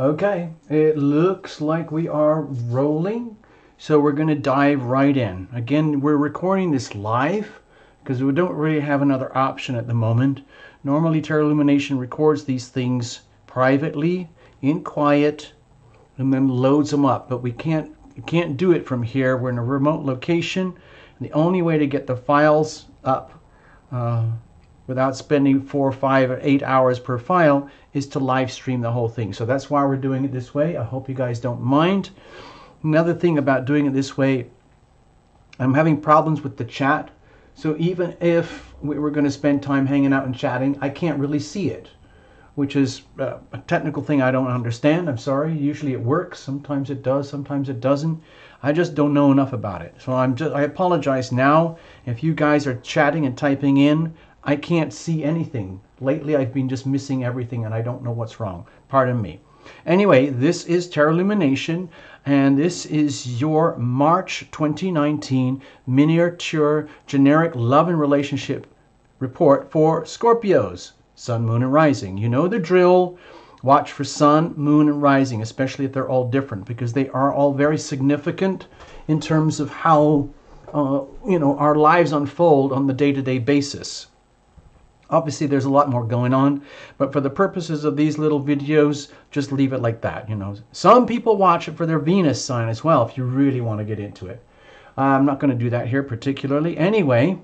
Okay, it looks like we are rolling, so we're going to dive right in. Again, we're recording this live because we don't really have another option at the moment. Normally, Terra Illumination records these things privately, in quiet, and then loads them up, but we can't do it from here. We're in a remote location, and the only way to get the files up without spending 4, 5, or 8 hours per file is to live stream the whole thing. So that's why we're doing it this way. I hope you guys don't mind. Another thing about doing it this way, I'm having problems with the chat. So even if we were going to spend time hanging out and chatting, I can't really see it, which is a technical thing I don't understand. I'm sorry. Usually it works. Sometimes it does. Sometimes it doesn't. I just don't know enough about it. So I apologize now. If you guys are chatting and typing in, I can't see anything. Lately, I've been just missing everything, and I don't know what's wrong. Pardon me. Anyway, this is Terra Illumination, and this is your March 2019 miniature generic love and relationship report for Scorpios, Sun, Moon, and Rising. You know the drill. Watch for Sun, Moon, and Rising, especially if they're all different, because they are all very significant in terms of how our lives unfold on the day-to-day basis. Obviously, there's a lot more going on, but for the purposes of these little videos, just leave it like that. Some people watch it for their Venus sign as well, if you really want to get into it. I'm not going to do that here particularly. Anyway,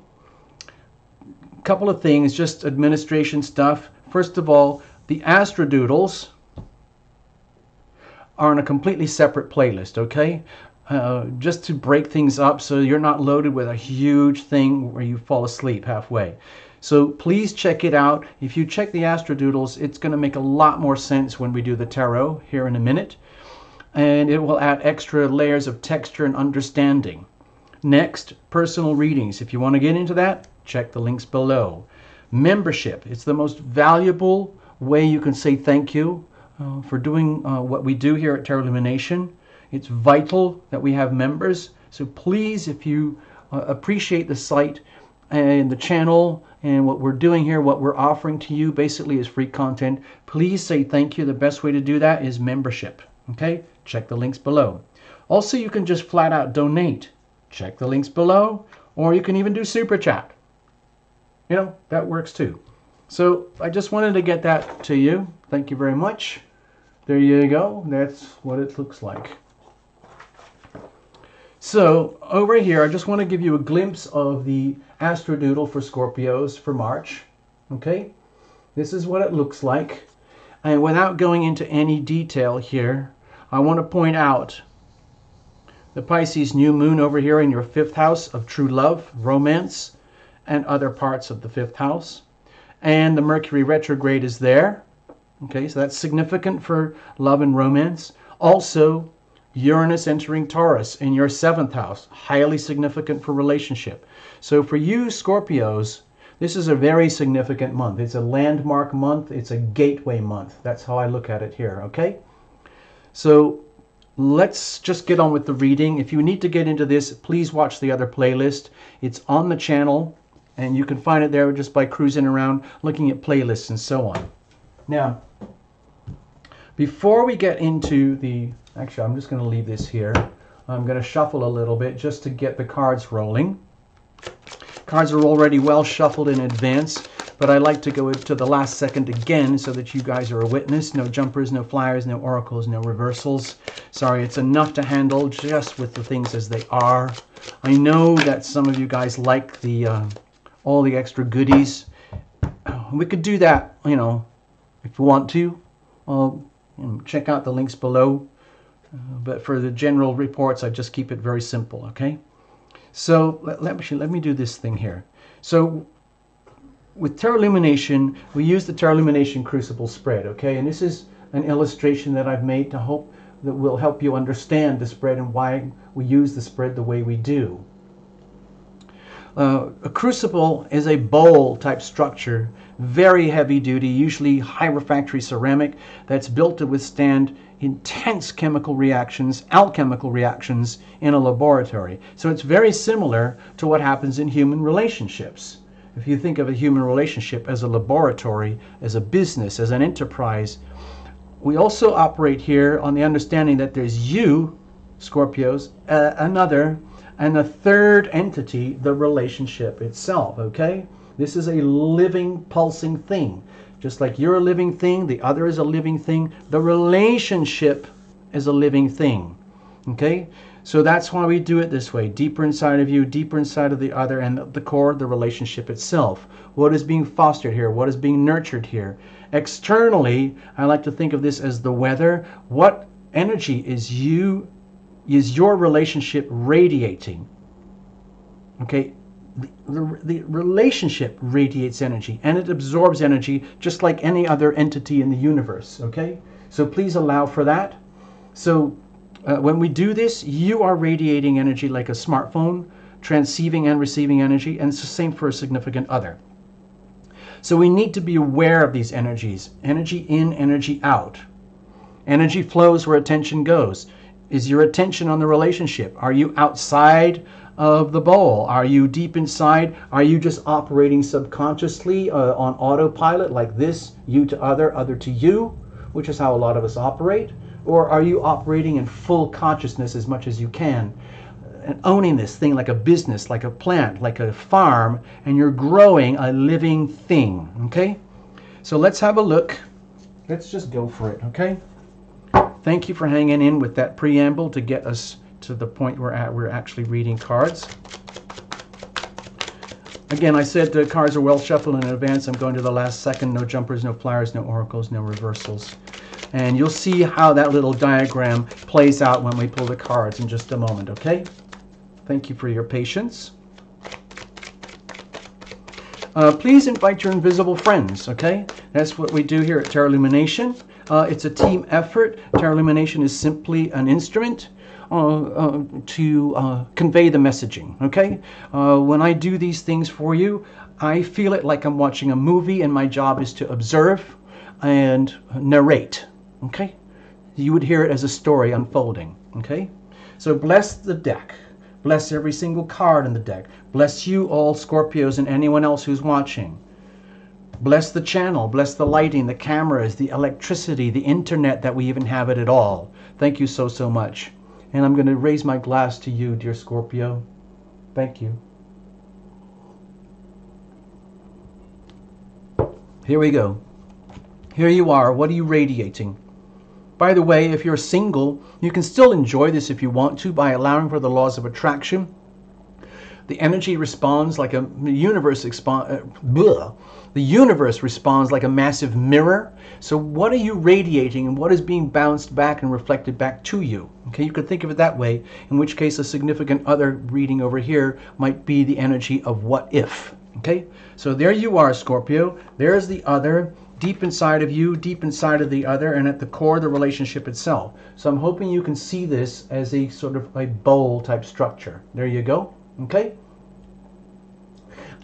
a couple of things, just administration stuff. First of all, the Astrodoodles are on a completely separate playlist, okay? Just to break things up so you're not loaded with a huge thing where you fall asleep halfway. So please check it out. If you check the Astrodoodles, it's going to make a lot more sense when we do the tarot here in a minute. And it will add extra layers of texture and understanding. Next, personal readings. If you want to get into that, check the links below. Membership. It's the most valuable way you can say thank you for doing what we do here at Terra Illumination. It's vital that we have members. So please, if you appreciate the site and the channel and what we're doing here, what we're offering to you basically is free content, please say thank you. The best way to do that is membership. Okay? Check the links below. Also, you can just flat out donate. Check the links below, or you can even do super chat. That works too. So I just wanted to get that to you. Thank you very much. There you go. That's what it looks like. So over here, I just want to give you a glimpse of the Astrodoodle for Scorpios for March. Okay, this is what it looks like. And without going into any detail here, I want to point out the Pisces new moon over here in your 5th house of true love, romance, and other parts of the 5th house. And the Mercury retrograde is there. Okay, so that's significant for love and romance. Also, Uranus entering Taurus in your 7th house, highly significant for relationship. So for you Scorpios, this is a very significant month. It's a landmark month. It's a gateway month. That's how I look at it here, okay? So let's just get on with the reading. If you need to get into this, please watch the other playlist. It's on the channel, and you can find it there just by cruising around, looking at playlists and so on. Now, before we get into the... Actually, I'm just going to leave this here. I'm going to shuffle a little bit just to get the cards rolling. Cards are already well shuffled in advance, but I like to go to the last second again so that you guys are a witness. No jumpers, no flyers, no oracles, no reversals. Sorry, it's enough to handle just with the things as they are. I know that some of you guys like the all the extra goodies. We could do that, if you want to. Check out the links below. But for the general reports, I just keep it very simple, okay? So let me do this thing here. So with Terra Illumination, we use the Terra Illumination Crucible spread, okay? And this is an illustration that I've made to hope that will help you understand the spread and why we use the spread the way we do. A crucible is a bowl type structure, very heavy duty, usually high refractory ceramic that's built to withstand intense chemical reactions, alchemical reactions in a laboratory. So it's very similar to what happens in human relationships. If you think of a human relationship as a laboratory, as a business, as an enterprise, we also operate here on the understanding that there's you, Scorpios, another, and a third entity, the relationship itself, okay? This is a living, pulsing thing. Just like you're a living thing, the other is a living thing, the relationship is a living thing, okay? So that's why we do it this way, deeper inside of you, deeper inside of the other, and at the core, the relationship itself. What is being fostered here? What is being nurtured here? Externally, I like to think of this as the weather. What energy is your relationship radiating? Okay, the relationship radiates energy, and it absorbs energy just like any other entity in the universe, okay? So please allow for that. So when we do this, you are radiating energy like a smartphone, transceiving and receiving energy, and it's the same for a significant other. So we need to be aware of these energies. Energy in, energy out. Energy flows where attention goes. Is your attention on the relationship? Are you outside of the bowl? Are you deep inside? Are you just operating subconsciously on autopilot like this, you to other, other to you, which is how a lot of us operate? Or are you operating in full consciousness as much as you can? And owning this thing like a business, like a plant, like a farm, and you're growing a living thing, okay? So let's have a look. Let's just go for it, okay? Thank you for hanging in with that preamble to get us to the point we're actually reading cards. Again, I said the cards are well shuffled in advance. I'm going to the last second. No jumpers, no flyers, no oracles, no reversals. And you'll see how that little diagram plays out when we pull the cards in just a moment, okay? Thank you for your patience. Please invite your invisible friends, okay? That's what we do here at Tarot Lumination. It's a team effort. Tarot Lumination is simply an instrument to convey the messaging, okay? When I do these things for you, I feel it like I'm watching a movie, and my job is to observe and narrate, okay? You would hear it as a story unfolding, okay? So bless the deck. Bless every single card in the deck. Bless you all Scorpios and anyone else who's watching. Bless the channel. Bless the lighting, the cameras, the electricity, the internet that we even have it at all. Thank you so, so much. And I'm going to raise my glass to you, dear Scorpio. Thank you. Here we go. Here you are. What are you radiating? By the way, if you're single, you can still enjoy this if you want to by allowing for the laws of attraction. The energy responds like the universe responds like a massive mirror. So what are you radiating, and what is being bounced back and reflected back to you? Okay, you could think of it that way, in which case a significant other reading over here might be the energy of what if. Okay, so there you are, Scorpio. There's the other. Deep inside of you, deep inside of the other, and at the core, the relationship itself. So I'm hoping you can see this as a sort of a bowl type structure. There you go. Okay?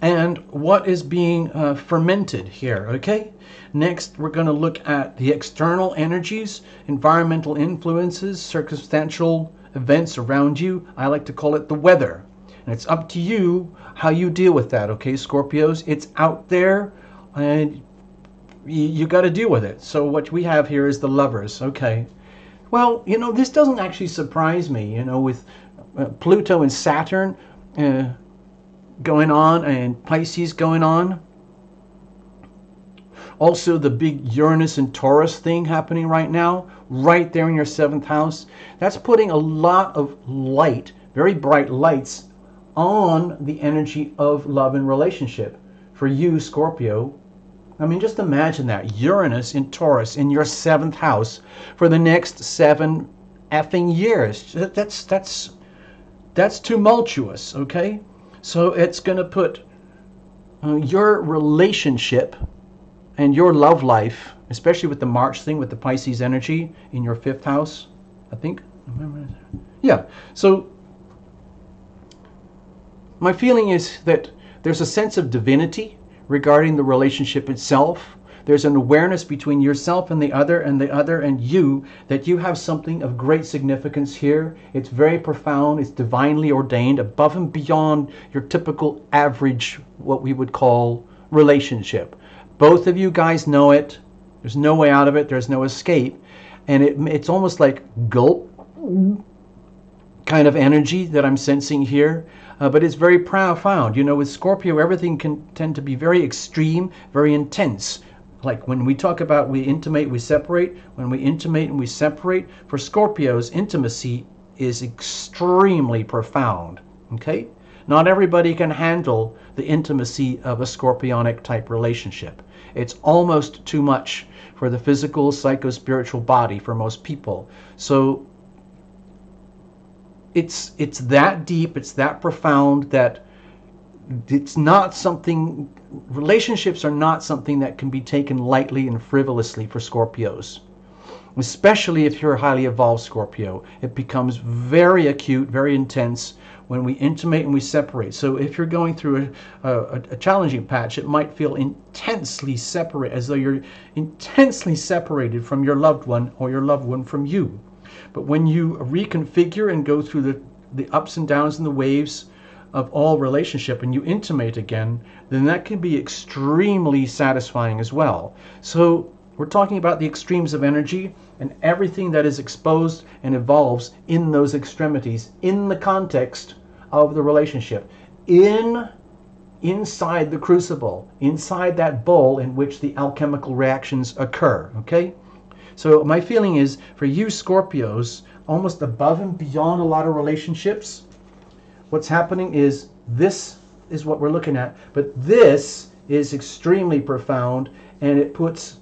And what is being fermented here, okay? Next, we're going to look at the external energies, environmental influences, circumstantial events around you. I like to call it the weather. And it's up to you how you deal with that, okay, Scorpios? It's out there, and you got to deal with it. So what we have here is the Lovers, okay? Well, you know, this doesn't actually surprise me, you know, with Pluto and Saturn going on and Pisces going on. Also the big Uranus and Taurus thing happening right now, right there in your 7th house. That's putting a lot of light, very bright lights, on the energy of love and relationship. For you, Scorpio, I mean, just imagine that. Uranus in Taurus in your 7th house for the next 7 effing years. That's tumultuous, okay? So it's going to put your relationship and your love life, especially with the March thing, with the Pisces energy in your 5th house, I think. Yeah, so my feeling is that there's a sense of divinity regarding the relationship itself. There's an awareness between yourself and the other and you, that you have something of great significance here. It's very profound. It's divinely ordained, above and beyond your typical average, what we would call relationship. Both of you guys know it. There's no way out of it. There's no escape. and it's almost like gulp kind of energy that I'm sensing here. But it's very profound. You know, with Scorpio, everything can tend to be very extreme, very intense. Like when we talk about we intimate, we separate. When we intimate and we separate, for Scorpios, intimacy is extremely profound. Okay? Not everybody can handle the intimacy of a scorpionic type relationship. It's almost too much for the physical, psycho-spiritual body for most people. So it's that deep, it's that profound that it's not something, relationships are not something that can be taken lightly and frivolously for Scorpios. Especially if you're a highly evolved Scorpio. It becomes very acute, very intense when we intimate and we separate. So if you're going through a challenging patch, it might feel intensely separate, as though you're intensely separated from your loved one or your loved one from you. But when you reconfigure and go through the ups and downs and the waves of all relationship and you intimate again, then that can be extremely satisfying as well. So we're talking about the extremes of energy and everything that is exposed and evolves in those extremities in the context of the relationship, inside the crucible, inside that bowl in which the alchemical reactions occur. Okay? So my feeling is for you Scorpios, almost above and beyond a lot of relationships, what's happening is this is what we're looking at, but this is extremely profound, and it puts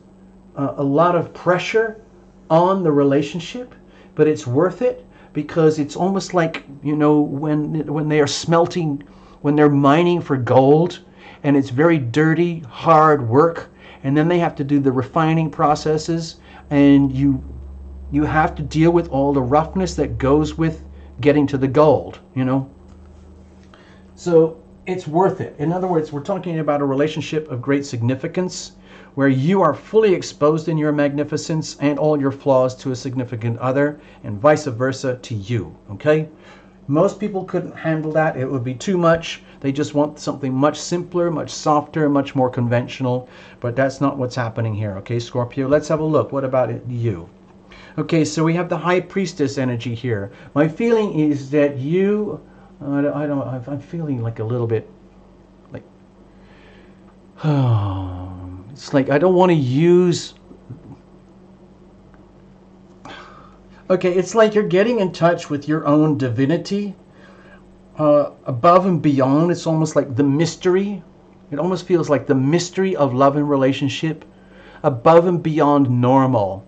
a lot of pressure on the relationship, but it's worth it because it's almost like, you know, when they are smelting, when they're mining for gold, and it's very dirty, hard work, and then they have to do the refining processes, and you have to deal with all the roughness that goes with getting to the gold, you know. So it's worth it. In other words, we're talking about a relationship of great significance where you are fully exposed in your magnificence and all your flaws to a significant other, and vice versa to you, okay? Most people couldn't handle that. It would be too much. They just want something much simpler, much softer, much more conventional, but that's not what's happening here, okay, Scorpio? Let's have a look. What about you? Okay, so we have the High Priestess energy here. My feeling is that you, I'm feeling like a little bit like, it's like I don't want to use, okay, it's like you're getting in touch with your own divinity, above and beyond. It's almost like the mystery. It almost feels like the mystery of love and relationship, above and beyond normal,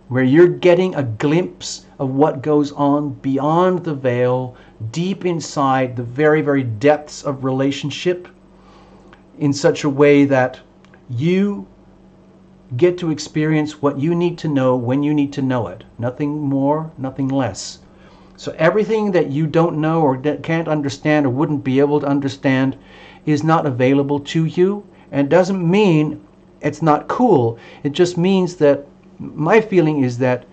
where you're getting a glimpse of what goes on beyond the veil, deep inside the very, very depths of relationship, in such a way that you get to experience what you need to know when you need to know it. Nothing more, nothing less. So everything that you don't know or can't understand or wouldn't be able to understand is not available to you. And it doesn't mean it's not cool. It just means that my feeling is that,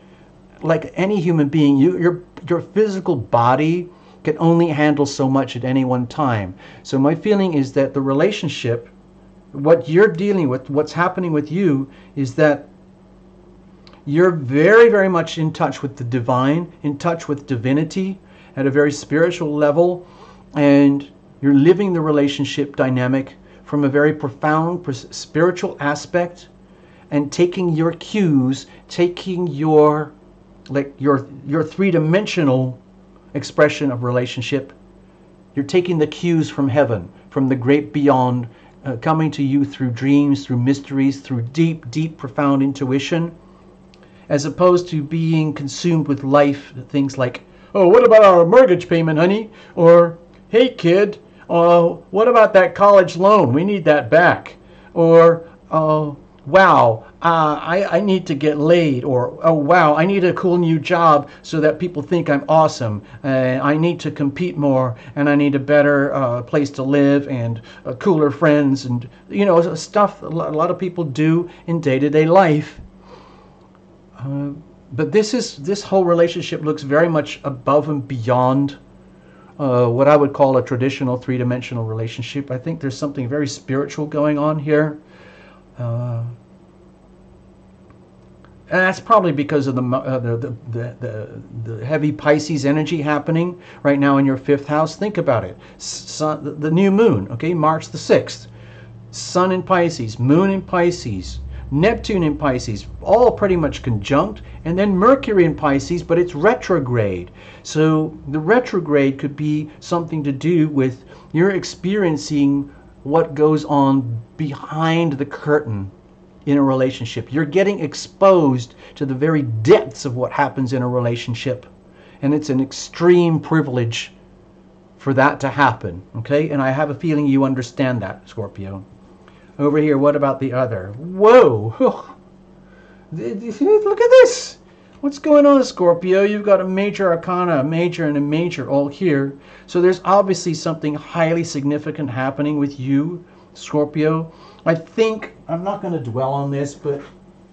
like any human being, your physical body can only handle so much at any one time. So my feeling is that the relationship, what you're dealing with, what's happening with you, is that you're very, very much in touch with the divine, in touch with divinity at a very spiritual level, and you're living the relationship dynamic from a very profound spiritual aspect, and taking your cues, taking your three-dimensional expression of relationship. You're taking the cues from heaven, from the great beyond, coming to you through dreams, through mysteries, through deep, deep, profound intuition, as opposed to being consumed with life, things like, oh, what about our mortgage payment, honey? Or, hey, kid, what about that college loan? We need that back. Or, wow, I need to get laid. Or, oh, wow, I need a cool new job so that people think I'm awesome. I need to compete more, and I need a better place to live, and cooler friends, and, you know, stuff a lot of people do in day-to-day life. But this whole relationship looks very much above and beyond what I would call a traditional three-dimensional relationship. I think there's something very spiritual going on here. And that's probably because of the heavy Pisces energy happening right now in your fifth house. Think about it. The new moon, okay, March the 6th. Sun in Pisces, Moon in Pisces, Neptune in Pisces, all pretty much conjunct, and then Mercury in Pisces, but it's retrograde. So the retrograde could be something to do with you're experiencing what goes on behind the curtain in a relationship. You're getting exposed to the very depths of what happens in a relationship. And it's an extreme privilege for that to happen, okay? And I have a feeling you understand that, Scorpio. Over here, what about the other? Whoa! Look at this! What's going on, Scorpio? You've got a major arcana, a major and a major all here. So there's obviously something highly significant happening with you, Scorpio. I think, I'm not going to dwell on this, but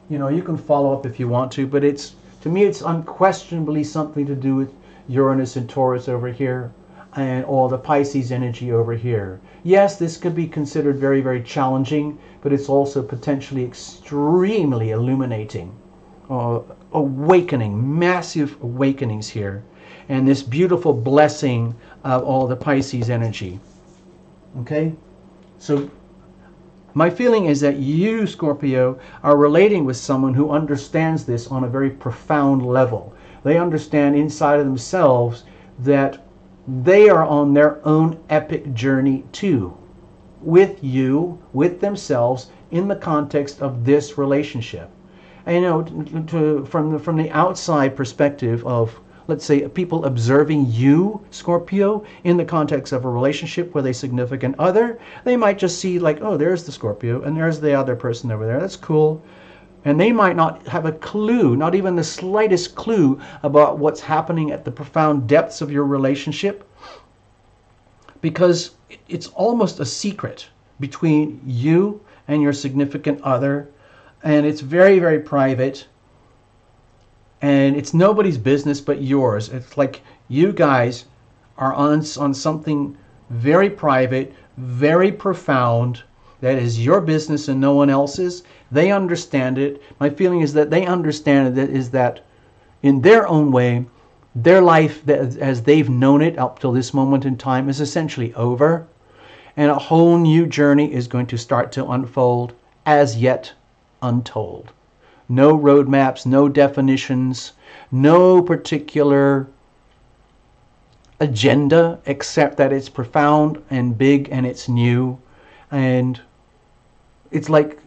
you know, you can follow up if you want to, but it's, to me, it's unquestionably something to do with Uranus and Taurus over here and all the Pisces energy over here. Yes, this could be considered very, very challenging, but it's also potentially extremely illuminating. Awakening, massive awakenings here, and this beautiful blessing of all the Pisces energy. Okay? So my feeling is that you, Scorpio, are relating with someone who understands this on a very profound level. They understand inside of themselves that they are on their own epic journey too, with you, with themselves, in the context of this relationship. And you know, from the outside perspective of, let's say, people observing you, Scorpio, in the context of a relationship with a significant other, they might just see like, oh, there's the Scorpio and there's the other person over there. That's cool. And they might not have a clue, not even the slightest clue about what's happening at the profound depths of your relationship, because it's almost a secret between you and your significant other, and it's very, very private, and it's nobody's business but yours. It's like you guys are on something very private, very profound, that is your business and no one else's. They understand it. My feeling is that they understand it, is that in their own way, their life as they've known it up till this moment in time is essentially over, and a whole new journey is going to start to unfold, as yet untold. No roadmaps, no definitions, no particular agenda, except that it's profound and big and it's new, and it's like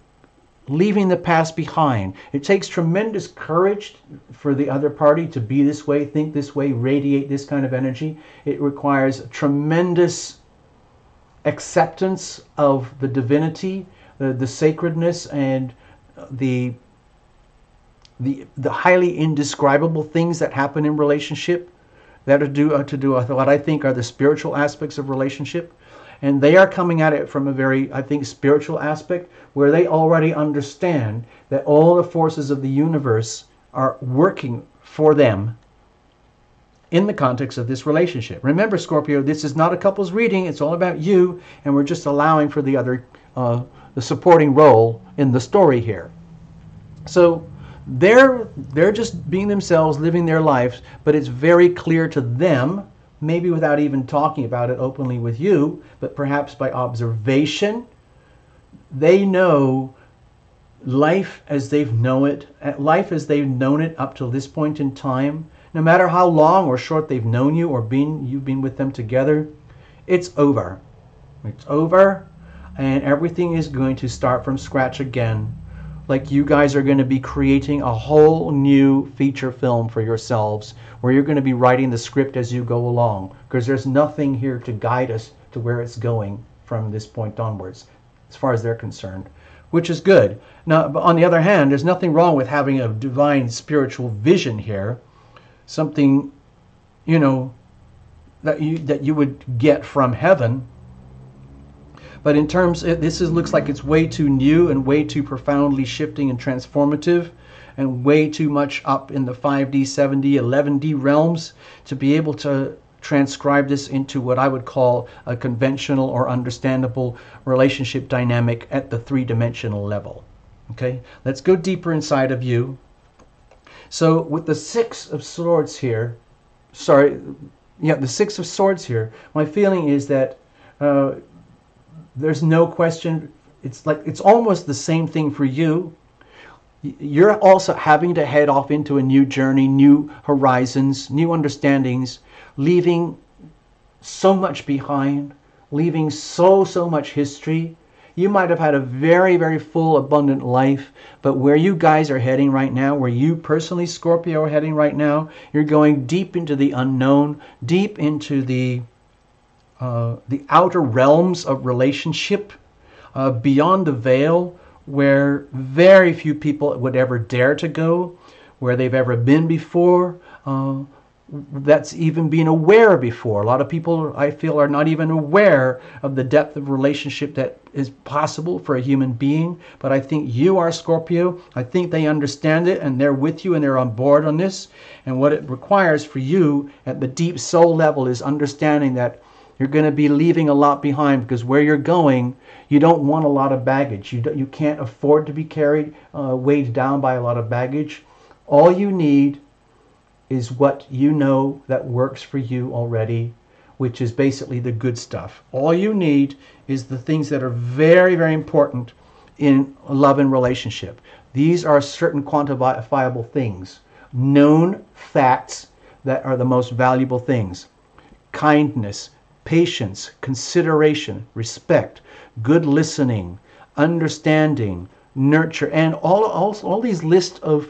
leaving the past behind. It takes tremendous courage for the other party to be this way, think this way, radiate this kind of energy. It requires tremendous acceptance of the divinity, the sacredness, and the highly indescribable things that happen in relationship that are to do with what I think are the spiritual aspects of relationship. And they are coming at it from a very, I think, spiritual aspect, where they already understand that all the forces of the universe are working for them in the context of this relationship. Remember, Scorpio, this is not a couple's reading. It's all about you, and we're just allowing for the other, the supporting role in the story here. So they're just being themselves, living their lives, but it's very clear to them, maybe without even talking about it openly with you, but perhaps by observation, they know life as they've known it up till this point in time. No matter how long or short they've known you or you've been with them together, it's over. It's over, and everything is going to start from scratch again. Like you guys are going to be creating a whole new feature film for yourselves, where you're going to be writing the script as you go along, because there's nothing here to guide us to where it's going from this point onwards, as far as they're concerned, which is good. Now, but on the other hand, there's nothing wrong with having a divine spiritual vision here, something, you know, that you would get from heaven. But in terms, looks like it's way too new and way too profoundly shifting and transformative, and way too much up in the 5D, 7D, 11D realms to be able to transcribe this into what I would call a conventional or understandable relationship dynamic at the three-dimensional level. Okay, let's go deeper inside of you. So with the Six of Swords here, sorry, yeah, the Six of Swords here, my feeling is that there's no question. It's like it's almost the same thing for you. You're also having to head off into a new journey, new horizons, new understandings, leaving so much behind, leaving so much history. You might have had a very full, abundant life, but where you guys are heading right now, where you personally, Scorpio, are heading right now, you're going deep into the unknown, deep into the outer realms of relationship, beyond the veil, where very few people would ever dare to go, where they've ever been before, that's even been aware before. A lot of people, I feel, are not even aware of the depth of relationship that is possible for a human being. But I think you are, Scorpio. I think they understand it, and they're with you, and they're on board on this. And what it requires for you at the deep soul level is understanding that you're going to be leaving a lot behind, because where you're going, you don't want a lot of baggage. You can't afford to be carried, weighed down by a lot of baggage. All you need is what you know that works for you already, which is basically the good stuff. All you need is the things that are very important in love and relationship. These are certain quantifiable things, known facts that are the most valuable things. Kindness, patience, consideration, respect, good listening, understanding, nurture, and all these lists of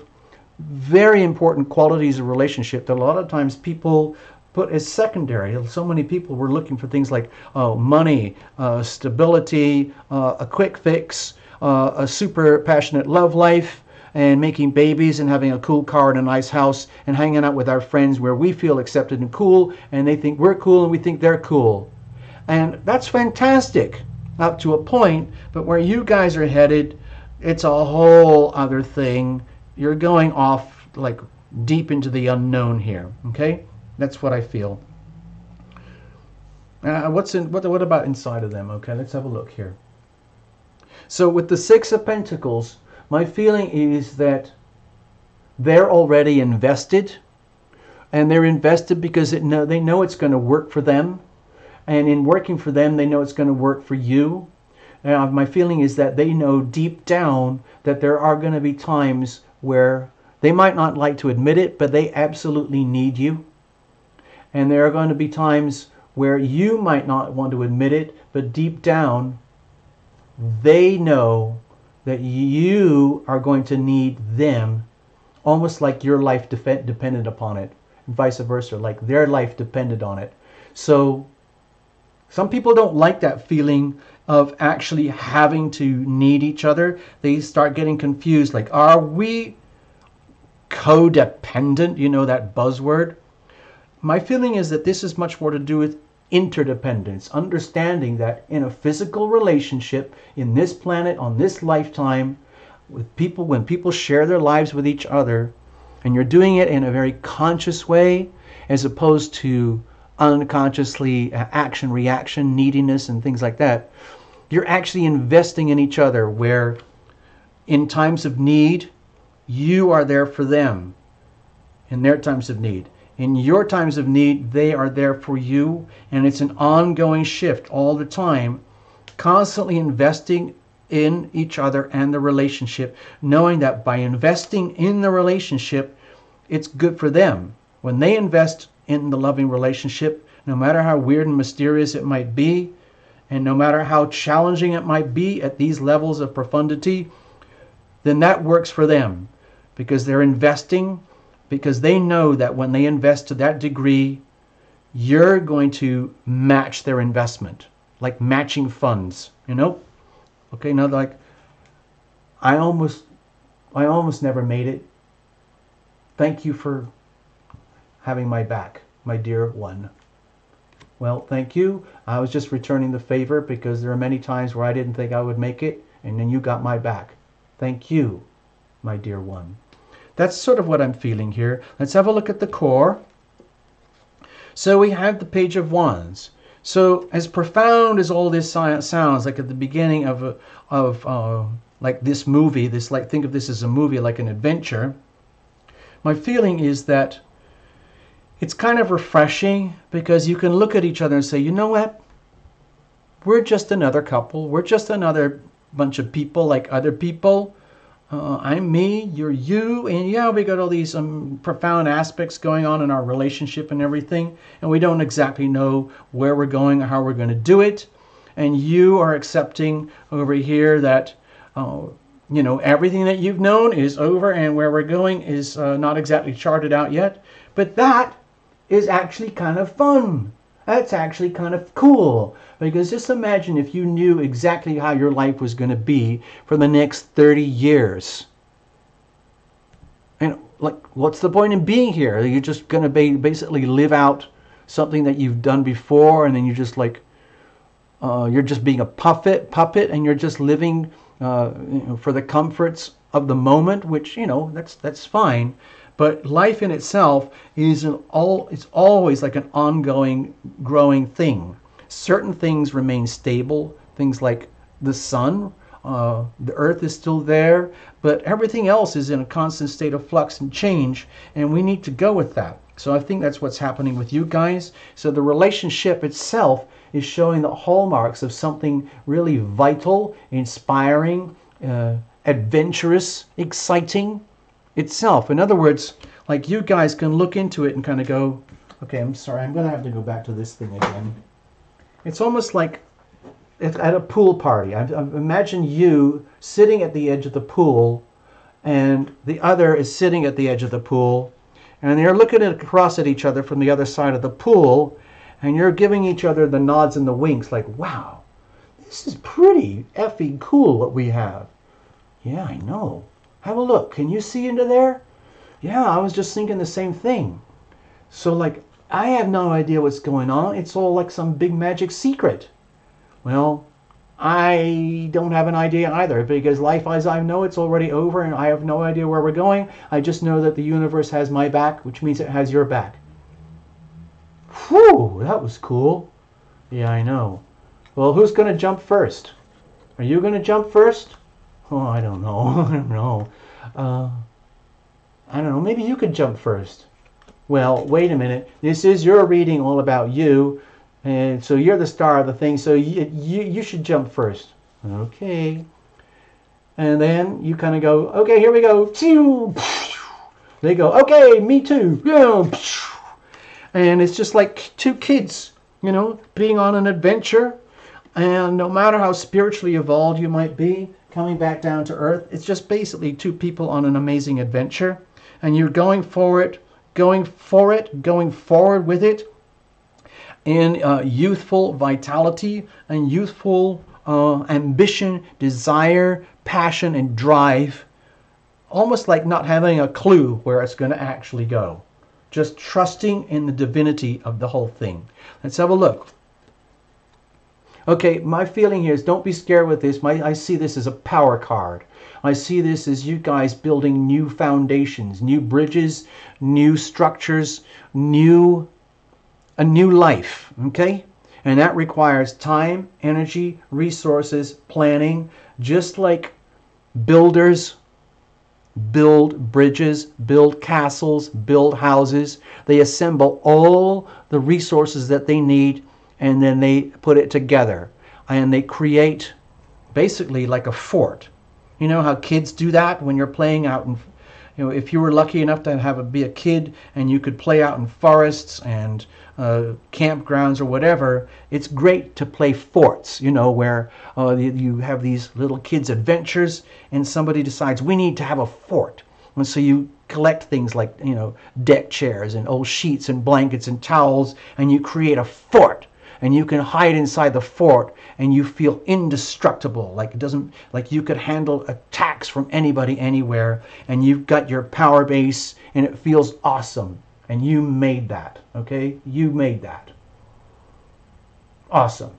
very important qualities of relationship that a lot of times people put as secondary. So many people were looking for things like money, stability, a quick fix, a super passionate love life, and making babies and having a cool car and a nice house and hanging out with our friends where we feel accepted and cool, and they think we're cool and we think they're cool. And that's fantastic up to a point, but where you guys are headed, it's a whole other thing. You're going off like deep into the unknown here, okay? That's what I feel. What about inside of them? Okay, let's have a look here. So with the Six of Pentacles, my feeling is that they're already invested, and they're invested because they know it's going to work for them, and in working for them, they know it's going to work for you. My feeling is that they know deep down that there are going to be times where they might not like to admit it, but they absolutely need you. And there are going to be times where you might not want to admit it, but deep down, they know that you are going to need them, almost like your life depended upon it, and vice versa, like their life depended on it. So some people don't like that feeling of actually having to need each other. They start getting confused, like, are we codependent? You know, that buzzword. My feeling is that this is much more to do with interdependence, understanding that in a physical relationship, in this planet, on this lifetime, with people, when people share their lives with each other, and you're doing it in a very conscious way, as opposed to unconsciously action, reaction, neediness, and things like that, you're actually investing in each other, where in times of need, you are there for them in their times of need. In your times of need, they are there for you, and it's an ongoing shift all the time, constantly investing in each other and the relationship, knowing that by investing in the relationship, it's good for them. When they invest in the loving relationship, no matter how weird and mysterious it might be, and no matter how challenging it might be at these levels of profundity, then that works for them, because they're investing, because they know that when they invest to that degree, you're going to match their investment, like matching funds, you know? Okay, now, like, I almost never made it. Thank you for having my back, my dear one. Well, thank you. I was just returning the favor, because there are many times where I didn't think I would make it, and then you got my back. Thank you, my dear one. That's sort of what I'm feeling here. Let's have a look at the core. So we have the Page of Wands. So as profound as all this sounds, like at the beginning of like this movie, like think of this as a movie, like an adventure. my feeling is that it's kind of refreshing because you can look at each other and say, you know what? We're just another couple. We're just another bunch of people like other people. I'm me, you're you, and yeah, we got all these profound aspects going on in our relationship and everything, and we don't exactly know where we're going or how we're going to do it. And you are accepting over here that, you know, everything that you've known is over and where we're going is not exactly charted out yet. But that is actually kind of fun. That's actually kind of cool, because just imagine if you knew exactly how your life was going to be for the next 30 years. And like, what's the point in being here? You're just going to basically live out something that you've done before, and then you're just like, you're just being a puppet, and you're just living you know, for the comforts of the moment, which, you know, that's fine. But life in itself is it's always like an ongoing, growing thing. Certain things remain stable, things like the sun, the earth is still there, but everything else is in a constant state of flux and change, and we need to go with that. So I think that's what's happening with you guys. So the relationship itself is showing the hallmarks of something really vital, inspiring, adventurous, exciting itself. In other words, like, you guys can look into it and kind of go, okay, I'm sorry, I'm going to have to go back to this thing again. It's almost like it's at a pool party. I imagine you sitting at the edge of the pool, and the other is sitting at the edge of the pool, and they're looking across at each other from the other side of the pool, and you're giving each other the nods and the winks like, wow, this is pretty effing cool what we have. Yeah, I know. Have a look. Can you see into there? Yeah, I was just thinking the same thing. So, like, I have no idea what's going on. It's all like some big magic secret. Well, I don't have an idea either, because life as I know it's already over, and I have no idea where we're going. I just know that the universe has my back, which means it has your back. Whew, that was cool. Yeah, I know. Well, who's going to jump first? Are you going to jump first? Oh, I don't know. I don't know. I don't know. Maybe you could jump first. Well, wait a minute. This is your reading all about you, and so you're the star of the thing. So you should jump first. Okay. And then you kind of go, okay, here we go. They go, okay, me too. And it's just like two kids, you know, being on an adventure. And no matter how spiritually evolved you might be, coming back down to earth, it's just basically two people on an amazing adventure, and you're going for it, going forward with it in youthful vitality and youthful ambition, desire, passion, and drive, almost like not having a clue where it's going to actually go, just trusting in the divinity of the whole thing. Let's have a look. Okay, my feeling here is, don't be scared with this. I see this as a power card. I see this as you guys building new foundations, new bridges, new structures, a new life, okay? And that requires time, energy, resources, planning, just like builders build bridges, build castles, build houses. They assemble all the resources that they need, and then they put it together, and they create basically like a fort. You know how kids do that when you're playing out in, you know, if you were lucky enough to be a kid and you could play out in forests and campgrounds or whatever, it's great to play forts, you know, where you have these little kids' adventures, and somebody decides we need to have a fort. And so you collect things like, you know, deck chairs and old sheets and blankets and towels, and you create a fort. And you can hide inside the fort, and you feel indestructible, like it doesn't, like you could handle attacks from anybody anywhere, and you've got your power base, and it feels awesome. And you made that, okay? You made that. Awesome.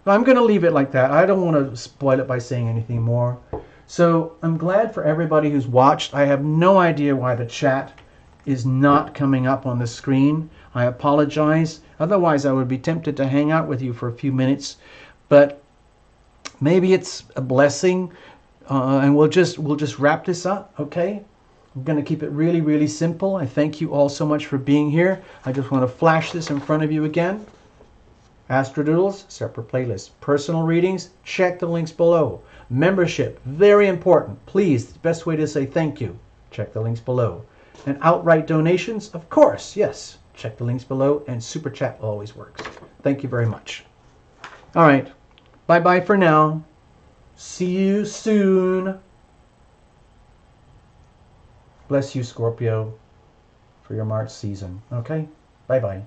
I'm going to leave it like that. I don't want to spoil it by saying anything more. So I'm glad for everybody who's watched. I have no idea why the chat is not coming up on the screen. I apologize. Otherwise, I would be tempted to hang out with you for a few minutes. But maybe it's a blessing, and we'll just wrap this up, okay? I'm going to keep it really, really simple. I thank you all so much for being here. I just want to flash this in front of you again. Astrodoodles, separate playlist. Personal readings, check the links below. Membership, very important. Please, the best way to say thank you, check the links below. And outright donations, of course, yes, check the links below. And Super Chat always works. Thank you very much. All right, bye-bye for now. See you soon. Bless you, Scorpio, for your March season. Okay? Bye-bye.